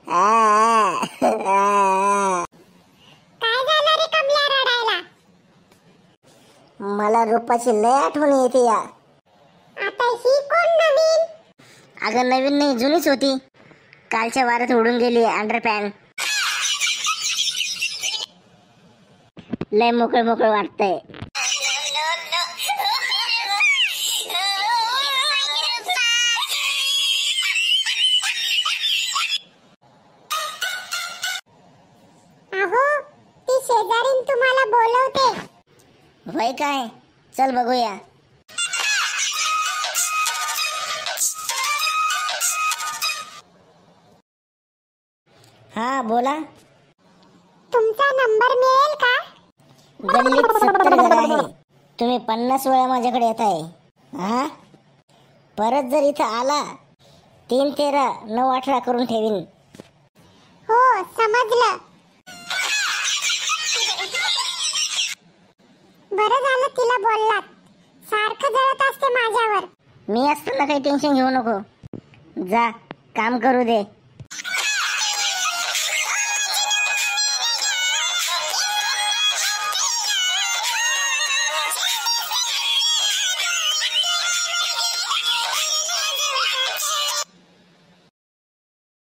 काय झालं रे कमल्या रडायला? मला रूपाची लय आठवण येते या. आता ही कोण नवीन? अगं नवीन नाही, जुनीच होती. कालच्या वारात उडून गेली अंडरपॅन्ट. लय मोकळ मोकळ वाटतंय. अहो, ती शेजारीन तुम्हाला बोलवते. वय काय? चल बघूया. हा बोला. तुमचा नंबर मिळेल का? गल्लीत 70 घर आहे. तुम्ही 50 वेळा माझ्याकडे येत आहे. हा, परत जर इथं आला 3 13 9 18 करून ठेवीन. हो, समजलं. बरं झालं तिला बोललात. सारखं जळत असते माझ्यावर. मी असताना काही टेन्शन घेऊ नको. जा, काम करू दे.